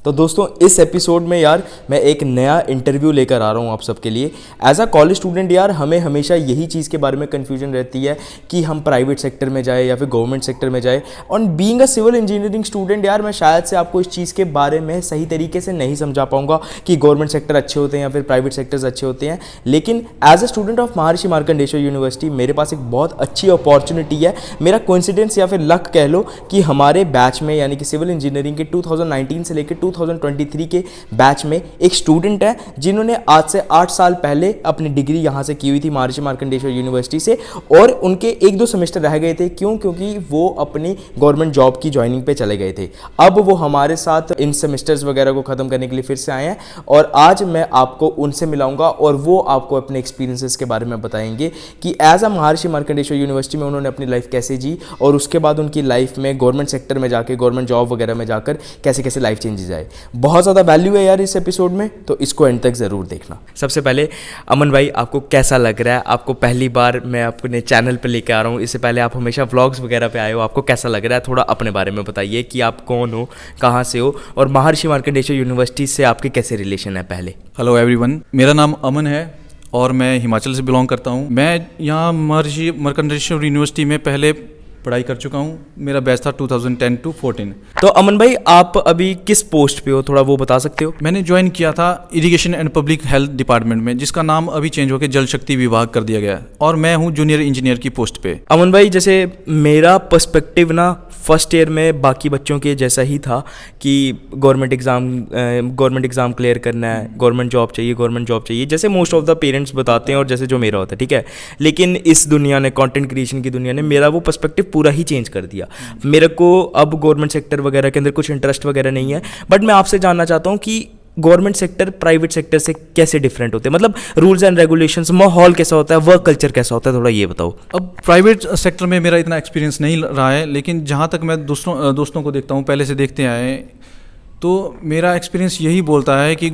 तो दोस्तों इस एपिसोड में यार मैं एक नया इंटरव्यू लेकर आ रहा हूँ आप सबके लिए। एज अ कॉलेज स्टूडेंट यार हमें हमेशा यही चीज़ के बारे में कन्फ्यूजन रहती है कि हम प्राइवेट सेक्टर में जाए या फिर गवर्नमेंट सेक्टर में जाए। और being a civil engineering student यार मैं शायद से आपको इस चीज़ के बारे में सही तरीके से नहीं समझा पाऊंगा कि गवर्नमेंट सेक्टर अच्छे होते हैं या फिर प्राइवेट सेक्टर्स अच्छे होते हैं। लेकिन as a student of Maharshi Markandeshwar university मेरे पास एक बहुत अच्छी अपॉर्चुनिटी है। मेरा कोइंसिडेंस या फिर लक कह लो कि हमारे बैच में यानी कि सिविल इंजीनियरिंग के 2019 से लेकर 2023 के बैच में एक स्टूडेंट है जिन्होंने आज से 8 साल पहले अपनी डिग्री यहाँ से की हुई थी महर्षि मार्कंडेश्वर यूनिवर्सिटी से। और उनके 1-2 सेमेस्टर रह गए थे। क्योंकि वो अपनी गवर्नमेंट जॉब की ज्वाइनिंग पे चले गए थे। अब वो हमारे साथ इन सेमेस्टर्स वगैरह को ख़त्म करने के लिए फिर से आए हैं और आज मैं आपको उनसे मिलाऊंगा और वो आपको अपने एक्सपीरियंसेस के बारे में बताएंगे कि as a Maharshi Markandeshwar university में उन्होंने अपनी लाइफ कैसे जी और उसके बाद उनकी लाइफ में गवर्नमेंट सेक्टर में जाकर गवर्नमेंट जॉब वगैरह में जाकर कैसे कैसे लाइफ चेंजेस आए। बहुत ज़्यादा वैल्यू है यार इस एपिसोड में, तो इसको एंड तक ज़रूर देखना। सबसे पहले अमन भाई आपको कैसा लग रहा है? आपको पहली बार मैं अपने चैनल पे लेके आ रहा हूँ, इससे पहले आप हमेशा व्लॉग्स वगैरह पे आए हो, आपको कैसा लग रहा है? थोड़ा अपने बारे में बताइए कि आप कौन हो, कहाँ से हो और महर्षि मार्कंडेश्वर यूनिवर्सिटी से आपके कैसे रिलेशन है पहले। हेलो एवरीवन, मेरा नाम अमन है और मैं हिमाचल से बिलोंग करता हूँ। मैं यहाँ महर्षि मार्कंडेश्वर यूनिवर्सिटी में पहले पढ़ाई कर चुका हूँ। मेरा बैच था 2010 to 14। तो अमन भाई आप अभी किस पोस्ट पे हो, थोड़ा वो बता सकते हो? मैंने ज्वाइन किया था irrigation and public health department में, जिसका नाम अभी चेंज होकर जल शक्ति विभाग कर दिया गया है और मैं हूँ जूनियर इंजीनियर की पोस्ट पे। अमन भाई जैसे मेरा पर्सपेक्टिव ना फर्स्ट ईयर में बाकी बच्चों के जैसा ही था कि गवर्नमेंट एग्ज़ाम क्लियर करना है, गवर्नमेंट जॉब चाहिए जैसे मोस्ट ऑफ द पेरेंट्स बताते हैं और जैसे जो मेरा होता है, ठीक है। लेकिन इस दुनिया ने, कंटेंट क्रिएशन की दुनिया ने मेरा वो पर्सपेक्टिव पूरा ही चेंज कर दिया। मेरे को अब गवर्नमेंट सेक्टर वगैरह के अंदर कुछ इंटरेस्ट वगैरह नहीं है। बट मैं आपसे जानना चाहता हूँ कि गवर्नमेंट सेक्टर प्राइवेट सेक्टर से कैसे डिफरेंट होते हैं, मतलब रूल्स एंड रेगुलेशंस, माहौल कैसा होता है, वर्क कल्चर कैसा होता है, थोड़ा ये बताओ। अब प्राइवेट सेक्टर में मेरा इतना एक्सपीरियंस नहीं रहा है, लेकिन जहाँ तक मैं दोस्तों को देखता हूँ, पहले से देखते आए हैं, तो मेरा एक्सपीरियंस यही बोलता है कि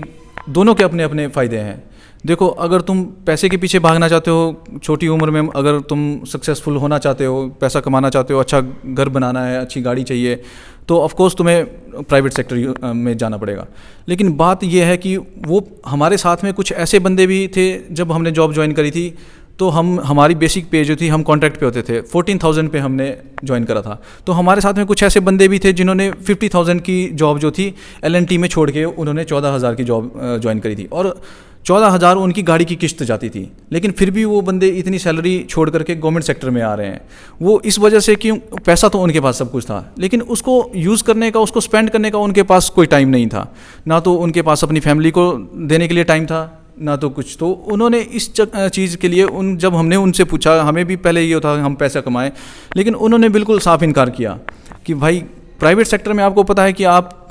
दोनों के अपने अपने फ़ायदे हैं। देखो, अगर तुम पैसे के पीछे भागना चाहते हो, छोटी उम्र में अगर तुम सक्सेसफुल होना चाहते हो, पैसा कमाना चाहते हो, अच्छा घर बनाना है, अच्छी गाड़ी चाहिए, तो ऑफ कोर्स तुम्हें प्राइवेट सेक्टर में जाना पड़ेगा। लेकिन बात यह है कि वो हमारे साथ में कुछ ऐसे बंदे भी थे, जब हमने जॉब ज्वाइन करी थी तो हमारी बेसिक पे जो थी, हम कॉन्ट्रैक्ट पे होते थे, 14,000 पे हमने ज्वाइन करा था। तो हमारे साथ में कुछ ऐसे बंदे भी थे जिन्होंने 50,000 की जॉब जो थी L&T में छोड़ के उन्होंने 14,000 की जॉब ज्वाइन करी थी और 14,000 उनकी गाड़ी की किस्त जाती थी। लेकिन फिर भी वो बंदे इतनी सैलरी छोड़ करके गवर्नमेंट सेक्टर में आ रहे हैं। वो इस वजह से कि पैसा तो उनके पास सब कुछ था, लेकिन उसको यूज़ करने का, उसको स्पेंड करने का उनके पास कोई टाइम नहीं था। ना तो उनके पास अपनी फैमिली को देने के लिए टाइम था, ना तो कुछ। तो उन्होंने इस चीज़ के लिए जब हमने उनसे पूछा, हमें भी पहले ये था हम पैसा कमाएं, लेकिन उन्होंने बिल्कुल साफ इनकार किया कि भाई प्राइवेट सेक्टर में आपको पता है कि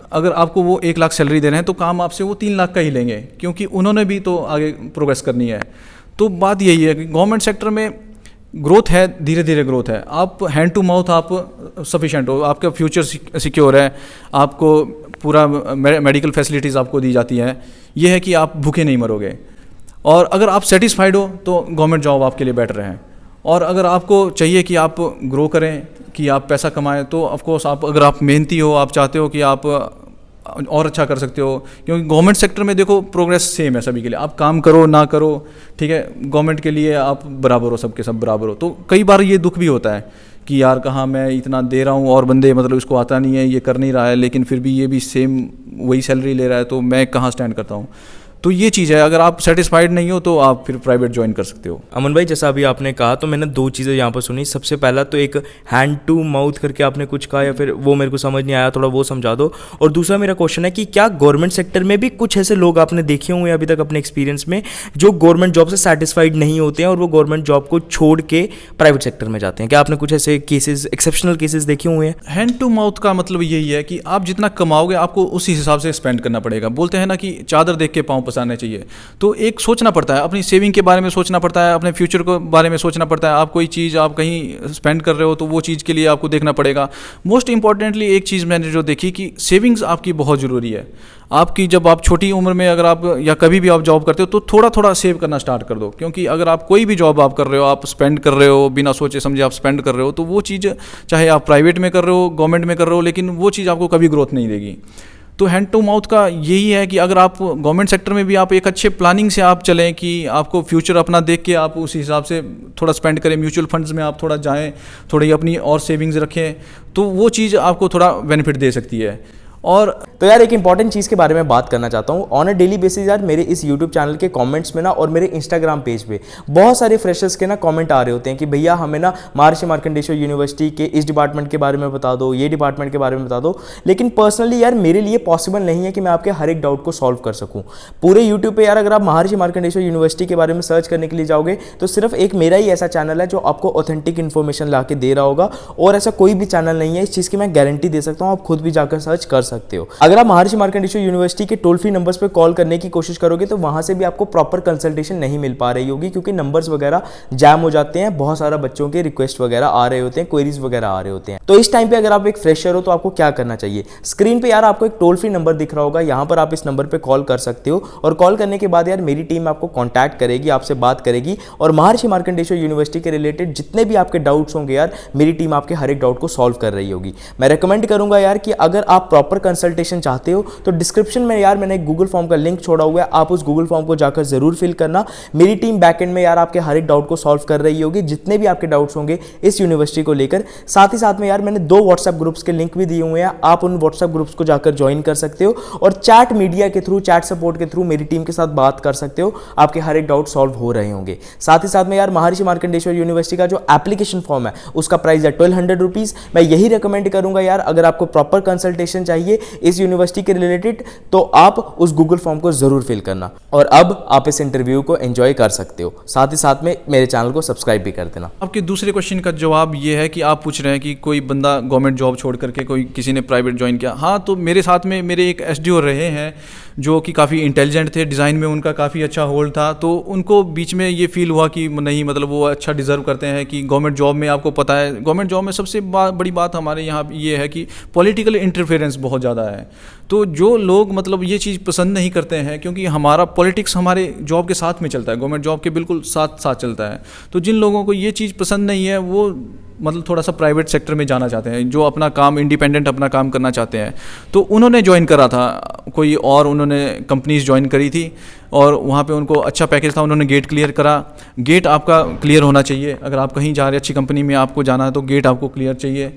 अगर आपको वो 1 लाख सैलरी दे रहे हैं तो काम आपसे वो 3 लाख का ही लेंगे, क्योंकि उन्होंने भी तो आगे प्रोग्रेस करनी है। तो बात यही है कि गवर्नमेंट सेक्टर में ग्रोथ है, धीरे धीरे ग्रोथ है। आप हैंड टू माउथ आप सफिशेंट हो, आपका फ्यूचर सिक्योर है, आपको पूरा मेडिकल फैसिलिटीज़ आपको दी जाती हैं। ये है कि आप भूखे नहीं मरोगे। और अगर आप सेटिस्फाइड हो तो गवर्नमेंट जॉब आपके लिए बेटर है। और अगर आपको चाहिए कि आप ग्रो करें, कि आप पैसा कमाएं, तो ऑफकोर्स अगर आप मेहनती हो, आप चाहते हो कि आप और अच्छा कर सकते हो, क्योंकि गवर्नमेंट सेक्टर में देखो प्रोग्रेस सेम है सभी के लिए। आप काम करो ना करो, ठीक है, गवर्नमेंट के लिए आप बराबर हो, सबके सब बराबर हो। तो कई बार ये दुख भी होता है कि यार कहाँ मैं इतना दे रहा हूँ और बंदे मतलब इसको आता नहीं है, ये कर नहीं रहा है, लेकिन फिर भी ये भी सेम वही सैलरी ले रहा है, तो मैं कहाँ स्टैंड करता हूँ। तो ये चीज़ है, अगर आप सेटिस्फाइड नहीं हो तो आप फिर प्राइवेट ज्वाइन कर सकते हो। अमन भाई जैसा अभी आपने कहा, तो मैंने 2 चीज़ें यहाँ पर सुनी। सबसे पहला तो एक हैंड टू माउथ करके आपने कुछ कहा, या फिर वो मेरे को समझ नहीं आया, थोड़ा वो समझा दो। और दूसरा मेरा क्वेश्चन है कि क्या गवर्नमेंट सेक्टर में भी कुछ ऐसे लोग आपने देखे हुए अभी तक अपने एक्सपीरियंस में जो गवर्नमेंट जॉब से सेटिस्फाइड नहीं होते हैं और वो गवर्नमेंट जॉब को छोड़ के प्राइवेट सेक्टर में जाते हैं? क्या आपने कुछ ऐसे केसेस, एक्सेप्शनल केसेस देखे हुए हैं? हैंड टू माउथ का मतलब यही है कि आप जितना कमाओगे आपको उसी हिसाब से स्पेंड करना पड़ेगा। बोलते हैं ना कि चादर देख के पाँव पसारने चाहिए। तो एक सोचना पड़ता है, अपनी सेविंग के बारे में सोचना पड़ता है, अपने फ्यूचर के बारे में सोचना पड़ता है। आप कोई चीज़ आप कहीं स्पेंड कर रहे हो तो वो चीज़ के लिए आपको देखना पड़ेगा। मोस्ट इंपॉर्टेंटली एक चीज़ मैंने जो देखी कि सेविंग्स आपकी बहुत ज़रूरी है। आपकी जब आप छोटी उम्र में अगर आप या कभी भी आप जॉब करते हो तो थोड़ा थोड़ा सेव करना स्टार्ट कर दो, क्योंकि अगर आप कोई भी जॉब आप कर रहे हो, आप स्पेंड कर रहे हो, बिना सोचे समझे आप स्पेंड कर रहे हो, तो वो चीज़ चाहे आप प्राइवेट में कर रहे हो, गवर्नमेंट में कर रहे हो, लेकिन वो चीज़ आपको कभी ग्रोथ नहीं देगी। तो हैंड टू माउथ का यही है कि अगर आप गवर्नमेंट सेक्टर में भी आप एक अच्छे प्लानिंग से आप चलें कि आपको फ्यूचर अपना देख के आप उस हिसाब से थोड़ा स्पेंड करें, म्यूचुअल फंड्स में आप थोड़ा जाएं, थोड़ी अपनी और सेविंग्स रखें, तो वो चीज़ आपको थोड़ा बेनिफिट दे सकती है। और तो यार एक इंपॉर्टेंट चीज़ के बारे में बात करना चाहता हूँ। ऑन अ डेली बेसिस यार मेरे इस यूट्यूब चैनल के कमेंट्स में ना और मेरे इंस्टाग्राम पेज पे बहुत सारे फ्रेशर्स के ना कमेंट आ रहे होते हैं कि भैया हमें ना महर्षि मार्कंडेश्वर यूनिवर्सिटी के इस डिपार्टमेंट के बारे में बता दो, ये डिपार्टमेंट के बारे में बता दो। लेकिन पर्सनली यार मेरे लिए पॉसिबल नहीं है कि मैं आपके हर एक डाउट को सॉल्व कर सकूँ। पूरे यूट्यूब पर यार अगर आप महर्षि मार्कंडेश्वर यूनिवर्सिटी के बारे में सर्च करने के लिए जाओगे तो सिर्फ एक मेरा ही ऐसा चैनल है जो आपको ऑथेंटिक इन्फॉर्मेशन ला के दे रहा होगा, और ऐसा कोई भी चैनल नहीं है। इस चीज़ की मैं गारंटी दे सकता हूँ, आप खुद भी जाकर सर्च कर सकते हो। अगर आप महर्षि मार्कंडेश्वर यूनिवर्सिटी के टोल फ्री नंबर्स पे कॉल करने की कोशिश करोगे तो वहां से भी आपको प्रॉपर कंसल्टेशन नहीं मिल पा रही होगी, क्योंकि नंबर्स वगैरह जैम हो जाते हैं, बहुत सारा बच्चों के रिक्वेस्ट वगैरह आ रहे होते हैं, क्वेरीज वगैरह आ रहे होते हैं। तो इस टाइम पे अगर आप एक फ्रेशर हो तो आपको क्या करना चाहिए? स्क्रीन पे यार आपको एक टोल फ्री नंबर दिख रहा होगा, यहाँ पर आप इस नंबर पर कॉल कर सकते हो, और कॉल करने के बाद यार मेरी टीम आपको कॉन्टैक्ट करेगी, आपसे बात करेगी, और महर्षि मार्कंडेश्वर यूनिवर्सिटी के रिलेटेड जितने भी आपके डाउट्स होंगे यार मेरी टीम आपके हर एक डाउट को सॉल्व कर रही होगी। मैं रेकमेंड करूंगा यार कि अगर आप प्रॉपर कंसल्टेशन चाहते हो तो डिस्क्रिप्शन में यार मैंने एक गूगल फॉर्म का लिंक छोड़ा हुआ है, आप उस गूगल फॉर्म को जाकर जरूर फिल करना। मेरी टीम बैकएंड में यार आपके हर एक डाउट को सॉल्व कर रही होगी, जितने भी आपके डाउट्स होंगे इस यूनिवर्सिटी को लेकर। साथ ही साथ में यार मैंने 2 व्हाट्सएप ग्रुप्स के लिंक भी दिए हुए हैं, आप उन व्हाट्सएप ग्रुप्स को जाकर ज्वाइन कर सकते हो, और चैट मीडिया के थ्रू, चैट सपोर्ट के थ्रू मेरी टीम के साथ बात कर सकते हो, आपके हर एक डाउट सॉल्व हो रहे होंगे। साथ ही साथ में यार महर्षि मार्कंडेश्वर यूनिवर्सिटी का जो एप्लीकेशन फॉर्म है उसका प्राइस है 1200 रुपीज़। मैं यही रिकमेंड करूंगा यार, अगर आपको प्रॉपर कंसल्टेशन चाहिए इस यूनिवर्सिटी के रिलेटेड तो आप उस गूगल फॉर्म को जरूर फिल करना। और अब आप इस इंटरव्यू को एंजॉय कर सकते हो, साथ ही साथ में मेरे चैनल को सब्सक्राइब भी कर देना। आपके दूसरे क्वेश्चन का जवाब ये है कि आप पूछ रहे हैं कि कोई बंदा गवर्नमेंट जॉब छोड़ करके कोई किसी ने प्राइवेट ज्वाइन किया। हाँ, तो मेरे साथ में मेरे एक एसडीओ रहे हैं जो कि काफ़ी इंटेलिजेंट थे, डिज़ाइन में उनका काफ़ी अच्छा होल्ड था, तो उनको बीच में ये फील हुआ कि नहीं, मतलब वो अच्छा डिज़र्व करते हैं कि गवर्नमेंट जॉब में आपको पता है, गवर्नमेंट जॉब में सबसे बड़ी बात हमारे यहाँ ये है कि पॉलिटिकल इंटरफेरेंस बहुत ज़्यादा है। तो जो लोग मतलब ये चीज़ पसंद नहीं करते हैं, क्योंकि हमारा पॉलिटिक्स हमारे जॉब के साथ में चलता है, गवर्नमेंट जॉब के बिल्कुल साथ साथ चलता है। तो जिन लोगों को ये चीज़ पसंद नहीं है वो मतलब थोड़ा सा प्राइवेट सेक्टर में जाना चाहते हैं, जो अपना काम इंडिपेंडेंट अपना काम करना चाहते हैं, तो उन्होंने ज्वाइन करा था कोई और, उन्होंने कंपनीज ज्वाइन करी थी और वहाँ पे उनको अच्छा पैकेज था, उन्होंने गेट क्लियर करा। गेट आपका क्लियर होना चाहिए, अगर आप कहीं जा रहे अच्छी कंपनी में आपको जाना है तो गेट आपको क्लियर चाहिए।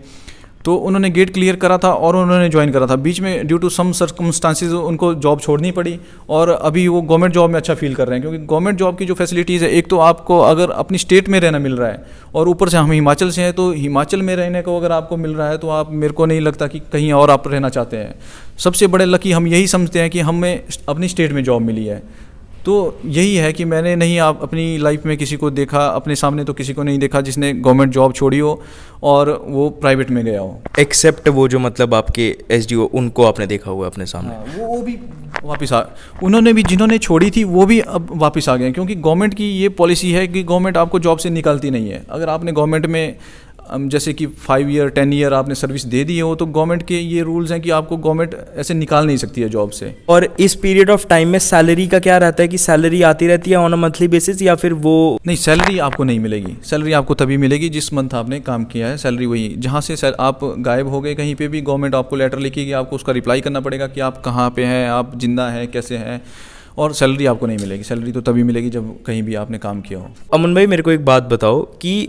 तो उन्होंने गेट क्लियर करा था और उन्होंने ज्वाइन करा था। बीच में ड्यू टू सम सर्कमस्टांसिस उनको जॉब छोड़नी पड़ी, और अभी वो गवर्नमेंट जॉब में अच्छा फील कर रहे हैं, क्योंकि गवर्नमेंट जॉब की जो फैसिलिटीज़ है, एक तो आपको अगर अपनी स्टेट में रहना मिल रहा है, और ऊपर से हम हिमाचल से हैं, तो हिमाचल में रहने को अगर आपको मिल रहा है तो आप, मेरे को नहीं लगता कि कहीं और आप रहना चाहते हैं। सबसे बड़े लकी हम यही समझते हैं कि हमें अपनी स्टेट में जॉब मिली है। तो यही है कि मैंने नहीं आप अपनी लाइफ में किसी को देखा, अपने सामने तो किसी को नहीं देखा जिसने गवर्नमेंट जॉब छोड़ी हो और वो प्राइवेट में गया हो, एक्सेप्ट वो जो मतलब आपके एसडीओ, उनको आपने देखा हुआ अपने सामने। हाँ, वो भी वापस आ, उन्होंने भी, जिन्होंने छोड़ी थी वो भी अब वापस आ गए, क्योंकि गवर्नमेंट की ये पॉलिसी है कि गवर्नमेंट आपको जॉब से निकालती नहीं है। अगर आपने गवर्नमेंट में जैसे कि 5 ईयर 10 ईयर आपने सर्विस दे दी हो, तो गवर्नमेंट के ये रूल्स हैं कि आपको गवर्नमेंट ऐसे निकाल नहीं सकती है जॉब से। और इस पीरियड ऑफ टाइम में सैलरी का क्या रहता है कि सैलरी आती रहती है ऑन अ मंथली बेसिस, या फिर वो? नहीं, सैलरी आपको नहीं मिलेगी। सैलरी आपको तभी मिलेगी जिस मंथ आपने काम किया है। सैलरी वही, जहाँ से आप गायब हो गए कहीं पे भी, गवर्नमेंट आपको लेटर लिखेगी, आपको उसका रिप्लाई करना पड़ेगा कि आप कहाँ पे हैं, आप जिंदा हैं, कैसे हैं, और सैलरी आपको नहीं मिलेगी। सैलरी तो तभी मिलेगी जब कहीं भी आपने काम किया हो। अमन भाई, मेरे को एक बात बताओ कि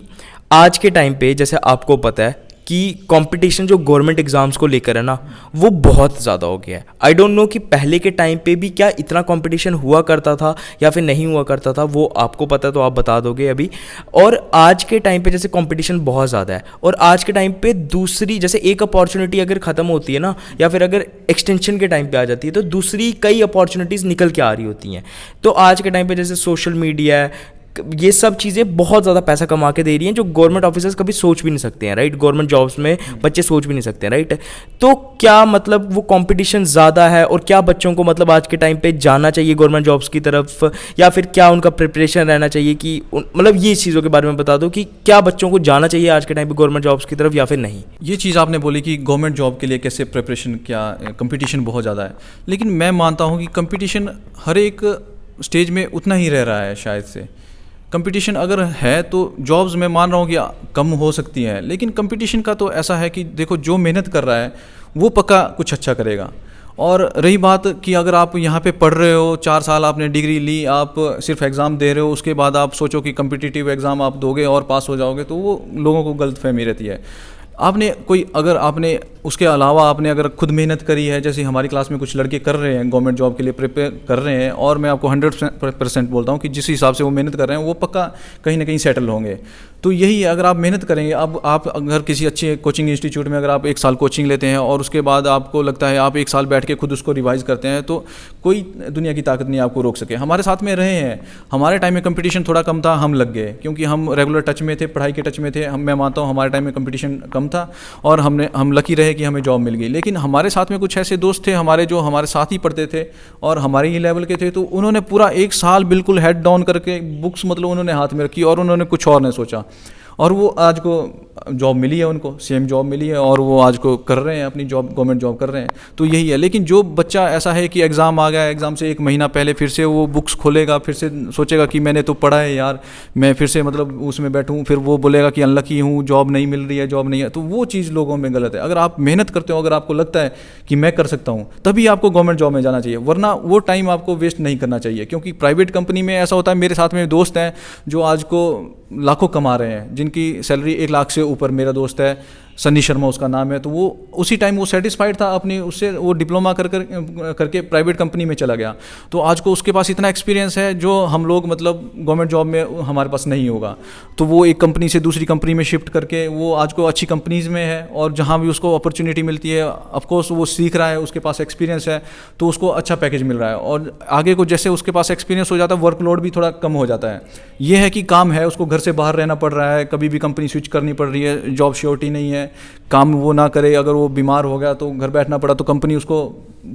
आज के टाइम पे जैसे आपको पता है कि कंपटीशन जो गवर्नमेंट एग्जाम्स को लेकर है ना, वो बहुत ज़्यादा हो गया है। आई डोंट नो कि पहले के टाइम पे भी क्या इतना कंपटीशन हुआ करता था या फिर नहीं हुआ करता था, वो आपको पता है तो आप बता दोगे अभी। और आज के टाइम पे जैसे कंपटीशन बहुत ज़्यादा है, और आज के टाइम पे दूसरी, जैसे एक अपॉर्चुनिटी अगर ख़त्म होती है ना, या फिर अगर एक्सटेंशन के टाइम पे आ जाती है, तो दूसरी कई अपॉर्चुनिटीज़ निकल के आ रही होती हैं। तो आज के टाइम पे जैसे सोशल मीडिया है, ये सब चीज़ें बहुत ज़्यादा पैसा कमा के दे रही हैं, जो गवर्नमेंट ऑफिसर्स कभी सोच भी नहीं सकते हैं, राइट? गवर्नमेंट जॉब्स में बच्चे सोच भी नहीं सकते हैं, राइट? तो क्या मतलब वो कंपटीशन ज़्यादा है, और क्या बच्चों को मतलब आज के टाइम पे जाना चाहिए गवर्नमेंट जॉब्स की तरफ, या फिर क्या उनका प्रिपरेशन रहना चाहिए कि मतलब ये चीज़ों के बारे में बता दो कि क्या बच्चों को जाना चाहिए आज के टाइम पे गवर्नमेंट जॉब्स की तरफ या फिर नहीं? ये चीज़ आपने बोली कि गवर्नमेंट जॉब के लिए कैसे प्रिपरेशन, क्या कंपटीशन बहुत ज़्यादा है, लेकिन मैं मानता हूँ कि कंपटीशन हर एक स्टेज में उतना ही रह रहा है। शायद से कंपटीशन अगर है तो जॉब्स मैं मान रहा हूँ कि कम हो सकती हैं, लेकिन कंपटीशन का तो ऐसा है कि देखो, जो मेहनत कर रहा है वो पक्का कुछ अच्छा करेगा, और रही बात कि अगर आप यहाँ पे पढ़ रहे हो, 4 साल आपने डिग्री ली, आप सिर्फ एग्ज़ाम दे रहे हो, उसके बाद आप सोचो कि कम्पिटिटिव एग्ज़ाम आप दोगे और पास हो जाओगे, तो वो लोगों को गलतफहमी रहती है। आपने कोई अगर आपने उसके अलावा आपने अगर खुद मेहनत करी है, जैसे हमारी क्लास में कुछ लड़के कर रहे हैं, गवर्नमेंट जॉब के लिए प्रिपेयर कर रहे हैं, और मैं आपको 100% बोलता हूँ कि जिस हिसाब से वो मेहनत कर रहे हैं वो पक्का कहीं ना कहीं सेटल होंगे। तो यही है, अगर आप मेहनत करेंगे, अब आप अगर किसी अच्छे कोचिंग इंस्टीट्यूट में अगर आप 1 साल कोचिंग लेते हैं और उसके बाद आपको लगता है आप 1 साल बैठ के खुद उसको रिवाइज करते हैं, तो कोई दुनिया की ताकत नहीं आपको रोक सके। हमारे साथ में रहे हैं, हमारे टाइम में कंपटीशन थोड़ा कम था, हम लग गए क्योंकि हम रेगुलर टच में थे, पढ़ाई के टच में थे। मैं मानता हूँ हमारे टाइम में कंपटीशन कम था और हम लकी रहे कि हमें जॉब मिल गई। लेकिन हमारे साथ में कुछ ऐसे दोस्त थे हमारे जो हमारे साथ ही पढ़ते थे और हमारे ही लेवल के थे, तो उन्होंने पूरा 1 साल बिल्कुल हेड डाउन करके बुक्स मतलब उन्होंने हाथ में रखी और उन्होंने कुछ और नहीं सोचा, और वो आज को जॉब मिली है, उनको सेम जॉब मिली है और वो आज को कर रहे हैं अपनी जॉब, गवर्नमेंट जॉब कर रहे हैं। तो यही है। लेकिन जो बच्चा ऐसा है कि एग्ज़ाम आ गया, एग्ज़ाम से 1 महीना पहले फिर से वो बुक्स खोलेगा, फिर से सोचेगा कि मैंने तो पढ़ा है यार, मैं फिर से मतलब उसमें बैठूँ, फिर वो बोलेगा कि अनलकी हूँ, जॉब नहीं मिल रही है, जॉब नहीं है, तो वो चीज़ लोगों में गलत है। अगर आप मेहनत करते हो, अगर आपको लगता है कि मैं कर सकता हूँ, तभी आपको गवर्नमेंट जॉब में जाना चाहिए, वरना वो टाइम आपको वेस्ट नहीं करना चाहिए। क्योंकि प्राइवेट कंपनी में ऐसा होता है, मेरे साथ में दोस्त हैं जो आज को लाखों कमा रहे हैं, जिनकी सैलरी 1 लाख से ऊपर। मेरा दोस्त है सन्नी शर्मा उसका नाम है, तो वो उसी टाइम वो सेटिस्फाइड था अपनी उससे, वो डिप्लोमा करके प्राइवेट कंपनी में चला गया। तो आज को उसके पास इतना एक्सपीरियंस है जो हम लोग मतलब गवर्नमेंट जॉब में हमारे पास नहीं होगा। तो वो एक कंपनी से दूसरी कंपनी में शिफ्ट करके वो आज को अच्छी कंपनीज़ में है, और जहाँ भी उसको अपॉर्चुनिटी मिलती है, ऑफकोर्स वो सीख रहा है, उसके पास एक्सपीरियंस है, तो उसको अच्छा पैकेज मिल रहा है। और आगे को जैसे उसके पास एक्सपीरियंस हो जाता है, वर्कलोड भी थोड़ा कम हो जाता है। ये है कि काम है, उसको घर से बाहर रहना पड़ रहा है, कभी भी कंपनी स्विच करनी पड़ रही है, जॉब श्योरिटी नहीं है, काम वो ना करे, अगर वो बीमार हो गया तो घर बैठना पड़ा तो कंपनी उसको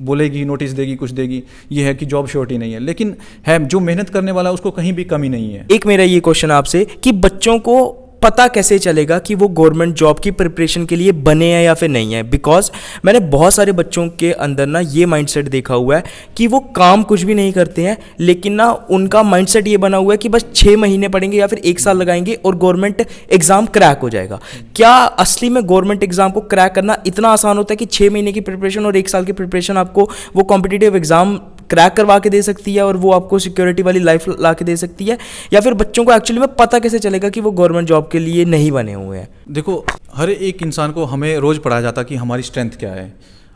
बोलेगी, नोटिस देगी, कुछ देगी। ये है कि जॉब श्योरिटी नहीं है। लेकिन है जो मेहनत करने वाला है उसको कहीं भी कमी नहीं है। एक मेरा ये क्वेश्चन आपसे कि बच्चों को पता कैसे चलेगा कि वो गवर्नमेंट जॉब की प्रिपरेशन के लिए बने हैं या फिर नहीं है? बिकॉज मैंने बहुत सारे बच्चों के अंदर ना ये माइंडसेट देखा हुआ है कि वो काम कुछ भी नहीं करते हैं, लेकिन ना उनका माइंडसेट ये बना हुआ है कि बस 6 महीने पढ़ेंगे या फिर 1 साल लगाएंगे और गवर्नमेंट एग्जाम क्रैक हो जाएगा। क्या असली में गवर्नमेंट एग्जाम को क्रैक करना इतना आसान होता है कि 6 महीने की प्रिपरेशन और 1 साल की प्रिपरेशन आपको वो कॉम्पिटिटिव एग्जाम क्रैक करवा के दे सकती है और वो आपको सिक्योरिटी वाली लाइफ ला के दे सकती है? या फिर बच्चों को एक्चुअली में पता कैसे चलेगा कि वो गवर्नमेंट जॉब के लिए नहीं बने हुए हैं? देखो, हर एक इंसान को हमें रोज़ पढ़ाया जाता है कि हमारी स्ट्रेंथ क्या है।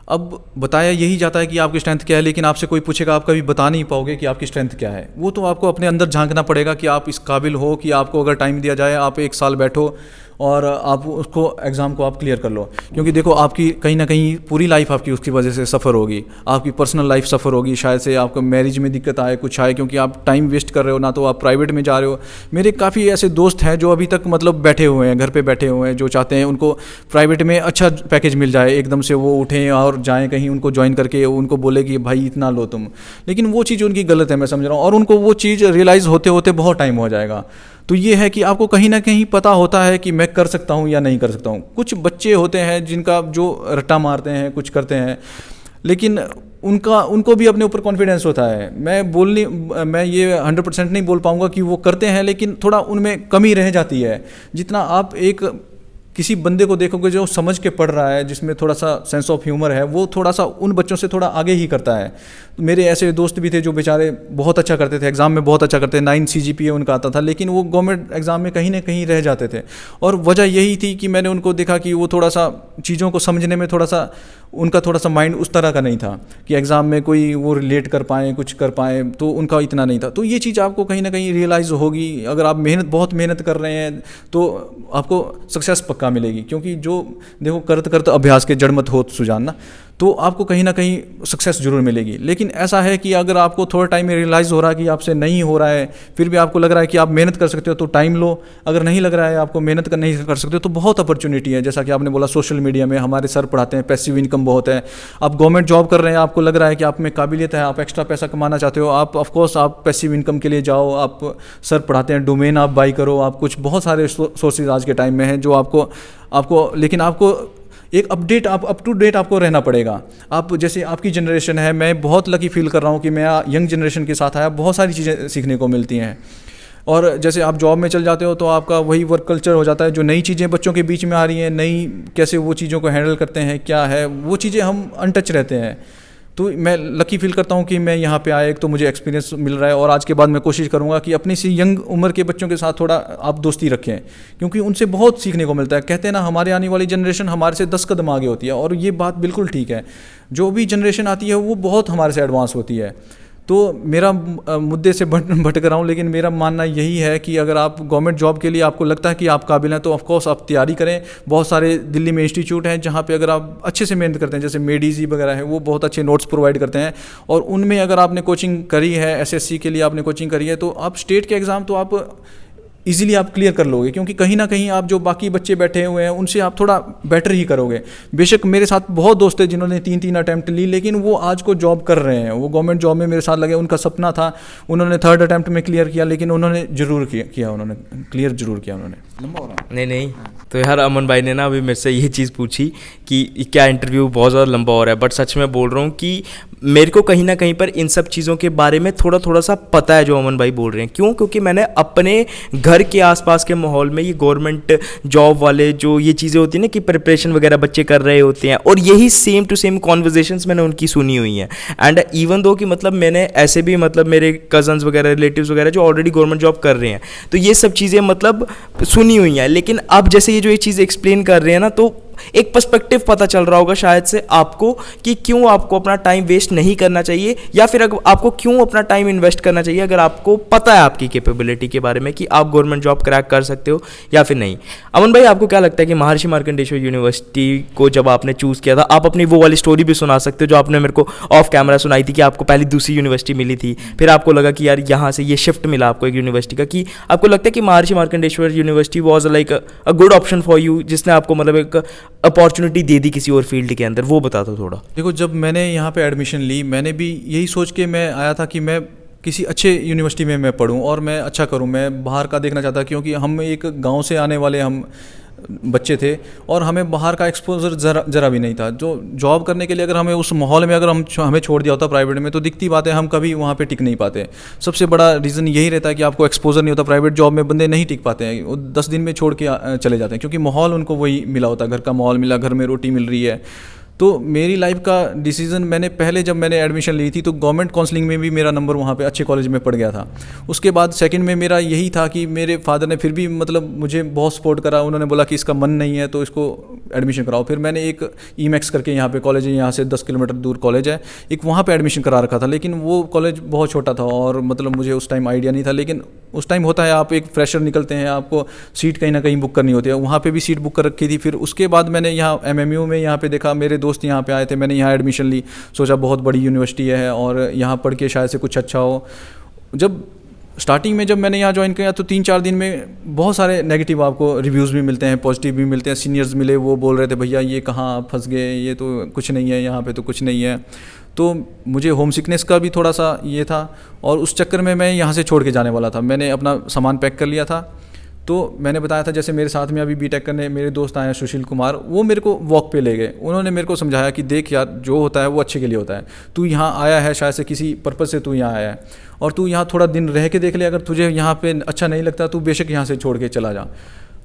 अब बताया यही जाता है कि आपकी स्ट्रेंथ क्या है, लेकिन आपसे कोई पूछेगा आप कभी बता नहीं पाओगे कि आपकी स्ट्रेंथ क्या है। वो तो आपको अपने अंदर झांकना पड़ेगा कि आप इस काबिल हो कि आपको अगर टाइम दिया जाए, आप 1 साल बैठो और आप उसको एग्ज़ाम को आप क्लियर कर लो। क्योंकि देखो, आपकी कहीं ना कहीं पूरी लाइफ आपकी उसकी वजह से सफ़र होगी, आपकी पर्सनल लाइफ सफ़र होगी, शायद से आपको मैरिज में दिक्कत आए, कुछ आए, क्योंकि आप टाइम वेस्ट कर रहे हो, ना तो आप प्राइवेट में जा रहे हो। मेरे काफ़ी ऐसे दोस्त हैं जो अभी तक मतलब बैठे हुए हैं, घर पे बैठे हुए हैं, जो चाहते हैं उनको प्राइवेट में अच्छा पैकेज मिल जाए, एकदम से वो उठें और जाएँ कहीं, उनको ज्वाइन करके उनको बोले कि भाई इतना लो तुम। लेकिन वो चीज़ उनकी गलत है, मैं समझ रहा हूँ, और उनको वो चीज़ रियलाइज़ होते होते बहुत टाइम हो जाएगा। तो ये है कि आपको कहीं ना कहीं पता होता है कि मैं कर सकता हूँ या नहीं कर सकता हूँ। कुछ बच्चे होते हैं जिनका जो रट्टा मारते हैं, कुछ करते हैं, लेकिन उनको भी अपने ऊपर कॉन्फिडेंस होता है। मैं ये 100% नहीं बोल पाऊँगा कि वो करते हैं, लेकिन थोड़ा उनमें कमी रह जाती है। जितना आप एक किसी बंदे को देखोगे जो समझ के पढ़ रहा है, जिसमें थोड़ा सा सेंस ऑफ ह्यूमर है, वो थोड़ा सा उन बच्चों से थोड़ा आगे ही करता है। तो मेरे ऐसे दोस्त भी थे जो बेचारे बहुत अच्छा करते थे, एग्ज़ाम में बहुत अच्छा करते थे, 9 CGPA उनका आता था, लेकिन वो गवर्नमेंट एग्ज़ाम में कहीं ना कहीं रह जाते थे। और वजह यही थी कि मैंने उनको देखा कि वो थोड़ा सा चीज़ों को समझने में उनका थोड़ा सा माइंड उस तरह का नहीं था कि एग्ज़ाम में कोई वो रिलेट कर पाएँ, कुछ कर पाएँ, तो उनका इतना नहीं था। तो ये चीज़ आपको कहीं ना कहीं रियलाइज़ होगी। अगर आप बहुत मेहनत कर रहे हैं तो आपको सक्सेस पक्का मिलेगी, क्योंकि जो देखो, करते करते अभ्यास के जड़ मत होत सुजान ना, तो आपको कहीं ना कहीं सक्सेस जरूर मिलेगी। लेकिन ऐसा है कि अगर आपको थोड़ा टाइम में रियलाइज़ हो रहा है कि आपसे नहीं हो रहा है, फिर भी आपको लग रहा है कि आप मेहनत कर सकते हो, तो टाइम लो। अगर नहीं लग रहा है आपको मेहनत नहीं कर सकते हो, तो बहुत अपॉर्चुनिटी है। जैसा कि आपने बोला, सोशल मीडिया में हमारे सर पढ़ाते हैं, पैसिव इनकम बहुत है। आप गवर्नमेंट जॉब कर रहे हैं, आपको लग रहा है कि आप में काबिलियत है, आप एक्स्ट्रा पैसा कमाना चाहते हो, आप ऑफकोर्स आप पैसिव इनकम के लिए जाओ। आप सर पढ़ाते हैं, डोमेन आप बाई करो, आप कुछ बहुत सारे सोर्सेज आज के टाइम में हैं जो आपको लेकिन आपको एक अपडेट, अप टू डेट आपको रहना पड़ेगा। आप जैसे आपकी जनरेशन है, मैं बहुत लकी फील कर रहा हूँ कि मैं यंग जनरेशन के साथ आया, बहुत सारी चीज़ें सीखने को मिलती हैं। और जैसे आप जॉब में चल जाते हो तो आपका वही वर्क कल्चर हो जाता है, जो नई चीज़ें बच्चों के बीच में आ रही हैं, कैसे वो चीज़ों को हैंडल करते हैं, क्या है वो चीज़ें, हम अनटच रहते हैं। तो मैं लकी फील करता हूँ कि मैं यहाँ पे आया, एक तो मुझे एक्सपीरियंस मिल रहा है और आज के बाद मैं कोशिश करूँगा कि अपनी सी यंग उम्र के बच्चों के साथ थोड़ा आप दोस्ती रखें, क्योंकि उनसे बहुत सीखने को मिलता है। कहते हैं ना, हमारे आने वाली जनरेशन हमारे से 10 कदम आगे होती है, और ये बात बिल्कुल ठीक है। जो भी जनरेशन आती है वो बहुत हमारे से एडवांस होती है। तो मेरा मुद्दे से भटक रहा हूँ, लेकिन मेरा मानना यही है कि अगर आप गवर्नमेंट जॉब के लिए आपको लगता है कि आप काबिल हैं, तो ऑफकोर्स आप तैयारी करें। बहुत सारे दिल्ली में इंस्टीट्यूट हैं जहाँ पे अगर आप अच्छे से मेहनत करते हैं, जैसे मेडीजी वगैरह है, वो बहुत अच्छे नोट्स प्रोवाइड करते हैं, और उनमें अगर आपने कोचिंग करी है, एसएससी के लिए आपने कोचिंग करी है, तो आप स्टेट के एग्ज़ाम तो आप इजीली आप क्लियर कर लोगे, क्योंकि कहीं ना कहीं आप जो बाकी बच्चे बैठे हुए हैं उनसे आप थोड़ा बेटर ही करोगे। बेशक मेरे साथ बहुत दोस्त हैं जिन्होंने 3-3 अटैम्प्ट ली, लेकिन वो आज को जॉब कर रहे हैं, वो गवर्नमेंट जॉब में मेरे साथ लगे। उनका सपना था, उन्होंने 3rd अटैम्प्ट में क्लियर किया, लेकिन उन्होंने जरूर किया उन्होंने क्लियर जरूर किया उन्होंने। लंबा हो रहा है। नहीं तो यार अमन भाई ने ना अभी मेरे से ये चीज़ पूछी कि क्या इंटरव्यू बहुत ज़्यादा लंबा हो रहा है, बट सच में बोल रहा हूँ कि मेरे को कहीं ना कहीं पर इन सब चीज़ों के बारे में थोड़ा सा पता है जो अमन भाई बोल रहे हैं। क्यों? क्योंकि मैंने अपने घर के आसपास के माहौल में ये गवर्नमेंट जॉब वाले जो ये चीज़ें होती हैं ना कि प्रिपरेशन वगैरह बच्चे कर रहे होते हैं, और यही सेम टू सेम कॉन्वर्जेशंस मैंने उनकी सुनी हुई हैं। एंड इवन दो कि मतलब मैंने ऐसे भी मतलब मेरे कजन्स वगैरह, रिलेटिव्स वगैरह जो ऑलरेडी गवर्नमेंट जॉब कर रहे हैं, तो ये सब चीज़ें मतलब सुनी हुई हैं। लेकिन अब जैसे ये जो ये चीज़ एक्सप्लेन कर रहे हैं ना, तो एक पर्सपेक्टिव पता चल रहा होगा शायद से आपको कि क्यों आपको अपना टाइम वेस्ट नहीं करना चाहिए, या फिर आपको क्यों अपना टाइम इन्वेस्ट करना चाहिए अगर आपको पता है आपकी कैपेबिलिटी के बारे में कि आप गवर्नमेंट जॉब क्रैक कर सकते हो या फिर नहीं। अमन भाई, आपको क्या लगता है कि महर्षि मार्कंडेश्वर यूनिवर्सिटी को जब आपने चूज़ किया था, आप अपनी वो वाली स्टोरी भी सुना सकते हो जो आपने मेरे को ऑफ कैमरा सुनाई थी कि आपको पहले दूसरी यूनिवर्सिटी मिली थी, फिर आपको लगा कि यार यहाँ से ये शिफ्ट मिला आपको एक यूनिवर्सिटी का, कि आपको लगता है कि महर्षि Markandeshwar university was like a good option for you, जिसने आपको मतलब एक अपॉर्चुनिटी दे दी किसी और फील्ड के अंदर? वो बता दो थोड़ा। देखो, जब मैंने यहाँ पे एडमिशन ली, मैंने भी यही सोच के मैं आया था कि मैं किसी अच्छे यूनिवर्सिटी में मैं पढूं और मैं अच्छा करूं। मैं बाहर का देखना चाहता, क्योंकि हम एक गांव से आने वाले हम बच्चे थे, और हमें बाहर का एक्सपोजर ज़रा भी नहीं था। जो जॉब करने के लिए अगर हमें उस माहौल में अगर हमें छोड़ दिया होता प्राइवेट में, तो दिखती बात है हम कभी वहाँ पे टिक नहीं पाते। सबसे बड़ा रीज़न यही रहता है कि आपको एक्सपोजर नहीं होता। प्राइवेट जॉब में बंदे नहीं टिक पाते हैं, वो 10 दिन में छोड़ के चले जाते हैं, क्योंकि माहौल उनको वही मिला होता है, घर का माहौल मिला, घर में रोटी मिल रही है। तो मेरी लाइफ का डिसीज़न, मैंने पहले जब मैंने एडमिशन ली थी तो गवर्नमेंट काउंसलिंग में भी मेरा नंबर वहाँ पे अच्छे कॉलेज में पड़ गया था। उसके बाद सेकंड में मेरा यही था कि मेरे फादर ने फिर भी मतलब मुझे बहुत सपोर्ट करा। उन्होंने बोला कि इसका मन नहीं है तो इसको एडमिशन कराओ। फिर मैंने एक ईमैक्स करके यहाँ पे कॉलेज है, यहाँ से 10 किलोमीटर दूर कॉलेज है, एक वहाँ पर एडमिशन करा रखा था। लेकिन वो कॉलेज बहुत छोटा था और मतलब मुझे उस टाइम आइडिया नहीं था। लेकिन उस टाइम होता है, आप एक फ्रेशर निकलते हैं, आपको सीट कहीं ना कहीं बुक करनी होती है। वहाँ पे भी सीट बुक कर रखी थी। फिर उसके बाद मैंने यहाँ MMU में यहाँ पे देखा, मेरे दोस्त यहाँ पे आए थे, मैंने यहाँ एडमिशन ली, सोचा बहुत बड़ी यूनिवर्सिटी है और यहाँ पढ़ के शायद से कुछ अच्छा हो। जब स्टार्टिंग में जब मैंने यहाँ ज्वाइन किया तो 3-4 दिन में बहुत सारे नेगेटिव आपको रिव्यूज़ भी मिलते हैं, पॉजिटिव भी मिलते हैं। सीनियर्स मिले, वो बोल रहे थे भैया ये कहाँ आप फंस गए, ये तो कुछ नहीं है, यहाँ पे तो कुछ नहीं है। तो मुझे होम सिकनेस का भी थोड़ा सा ये था, और उस चक्कर में मैं यहाँ से छोड़ के जाने वाला था। मैंने अपना सामान पैक कर लिया था। तो मैंने बताया था, जैसे मेरे साथ में अभी बीटेक करने मेरे दोस्त आए हैं सुशील कुमार, वो मेरे को वॉक पे ले गए। उन्होंने मेरे को समझाया कि देख यार, जो होता है वो अच्छे के लिए होता है। तू यहाँ आया है शायद से किसी पर्पज़ से तू यहाँ आया है, और तू यहाँ थोड़ा दिन रह के देख ले, अगर तुझे यहाँ पे अच्छा नहीं लगता तू बेशक यहाँ से छोड़ के चला जा।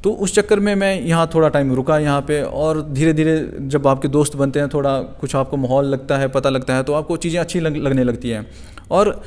तो उस चक्कर में मैं यहाँ थोड़ा टाइम रुका यहाँ पे, और धीरे धीरे जब आपके दोस्त बनते हैं, थोड़ा कुछ आपको माहौल लगता है, पता लगता है, तो आपको चीज़ें अच्छी लगने लगती हैं। और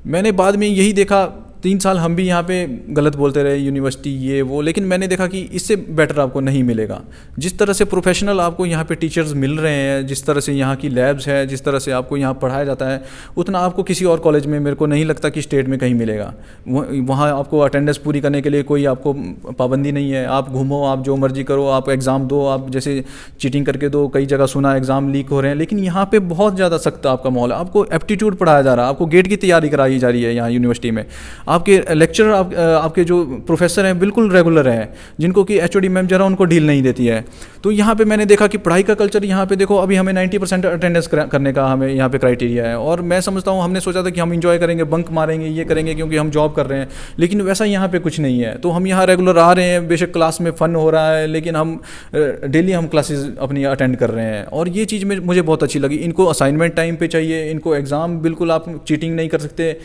मैंने बाद में यही देखा, 3 साल हम भी यहाँ पे गलत बोलते रहे, यूनिवर्सिटी ये वो, लेकिन मैंने देखा कि इससे बेटर आपको नहीं मिलेगा। जिस तरह से प्रोफेशनल आपको यहाँ पे टीचर्स मिल रहे हैं, जिस तरह से यहाँ की लैब्स है, जिस तरह से आपको यहाँ पढ़ाया जाता है, उतना आपको किसी और कॉलेज में मेरे को नहीं लगता कि स्टेट में कहीं मिलेगा। वहाँ आपको अटेंडेंस पूरी करने के लिए कोई आपको पाबंदी नहीं है। आप घूमो, आप जो मर्जी करो, आप एग्ज़ाम दो, आप जैसे चीटिंग करके दो। कई जगह सुना एग्ज़ाम लीक हो रहे हैं, लेकिन यहाँ पर बहुत ज़्यादा सख्त आपका माहौल है। आपको एप्टीट्यूड पढ़ाया जा रहा है, आपको गेट की तैयारी कराई जा रही है यहाँ यूनिवर्सिटी में। आपके लेक्चरर आपके जो प्रोफेसर हैं बिल्कुल रेगुलर हैं, जिनको कि HOD मैम जरा उनको ढील नहीं देती है। तो यहाँ पे मैंने देखा कि पढ़ाई का कल्चर यहाँ पे देखो, अभी हमें 90% अटेंडेंस करने का हमें यहाँ पे क्राइटेरिया है। और मैं समझता हूँ, हमने सोचा था कि हम इंजॉय करेंगे, बंक मारेंगे, ये करेंगे क्योंकि हम जॉब कर रहे हैं, लेकिन वैसा यहाँ पे कुछ नहीं है। तो हम यहाँ रेगुलर आ रहे हैं, बेशक क्लास में फ़न हो रहा है, लेकिन हम डेली हम क्लासेस अपनी अटेंड कर रहे हैं। और ये चीज़ में मुझे बहुत अच्छी लगी। इनको असाइनमेंट टाइम पे चाहिए, इनको एग्ज़ाम बिल्कुल आप चीटिंग नहीं कर सकते,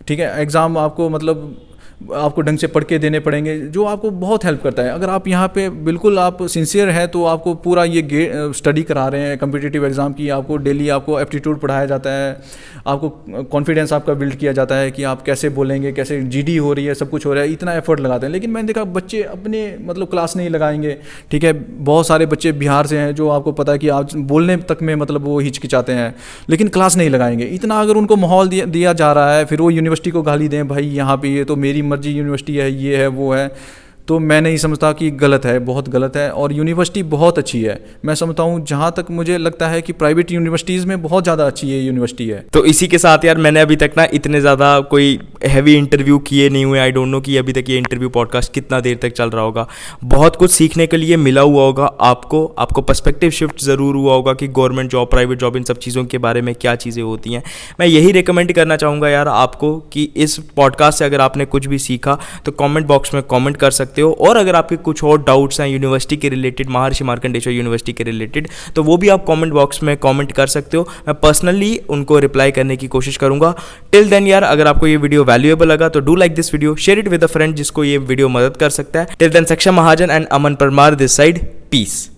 ठीक है। एग्ज़ाम आपको मतलब आपको ढंग से पढ़ के देने पड़ेंगे, जो आपको बहुत हेल्प करता है। अगर आप यहाँ पे बिल्कुल आप सिंसियर हैं तो आपको पूरा ये स्टडी करा रहे हैं कम्पिटिटिव एग्ज़ाम की, आपको डेली आपको एप्टीट्यूड पढ़ाया जाता है, आपको कॉन्फिडेंस आपका बिल्ड किया जाता है कि आप कैसे बोलेंगे, कैसे जीडी हो रही है, सब कुछ हो रहा है, इतना एफर्ट लगाते हैं। लेकिन मैंने देखा बच्चे अपने मतलब क्लास नहीं लगाएंगे, ठीक है। बहुत सारे बच्चे बिहार से हैं जो आपको पता है कि आज बोलने तक में मतलब वो हिचकिचाते हैं, लेकिन क्लास नहीं लगाएंगे। इतना अगर उनको माहौल दिया जा रहा है, फिर वो यूनिवर्सिटी को गाली दें, भाई यहाँ पे ये तो मेरी मर्जी यूनिवर्सिटी है, ये है वो है, तो मैं नहीं समझता कि गलत है, बहुत गलत है। और यूनिवर्सिटी बहुत अच्छी है, मैं समझता हूँ, जहाँ तक मुझे लगता है कि प्राइवेट यूनिवर्सिटीज़ में बहुत ज़्यादा अच्छी ये यूनिवर्सिटी है। तो इसी के साथ यार मैंने अभी तक ना इतने ज़्यादा कोई हैवी इंटरव्यू किए नहीं हुए, आई डोंट नो कि अभी तक ये इंटरव्यू पॉडकास्ट कितना देर तक चल रहा होगा। बहुत कुछ सीखने के लिए मिला हुआ होगा आपको पर्सपेक्टिव शिफ्ट ज़रूर हुआ होगा कि गवर्नमेंट जॉब, प्राइवेट जॉब, इन सब चीज़ों के बारे में क्या चीज़ें होती हैं। मैं यही रिकमेंड करना चाहूँगा यार आपको कि इस पॉडकास्ट से अगर आपने कुछ भी सीखा तो कॉमेंट बॉक्स में कॉमेंट कर सकते हो, और अगर आपके कुछ और डाउट्स हैं यूनिवर्सिटी के रिलेटेड, महर्षि मार्कंडेश्वर यूनिवर्सिटी के रिलेटेड, तो वो भी आप कमेंट बॉक्स में कमेंट कर सकते हो। मैं पर्सनली उनको रिप्लाई करने की कोशिश करूंगा। टिल देन यार, अगर आपको ये वीडियो वैल्यूएबल लगा तो do like this video, share it with a friend जिसको ये वीडियो मदद कर सकता है। Till then, Saksham Mahajan and Aman Parmar this side, piece.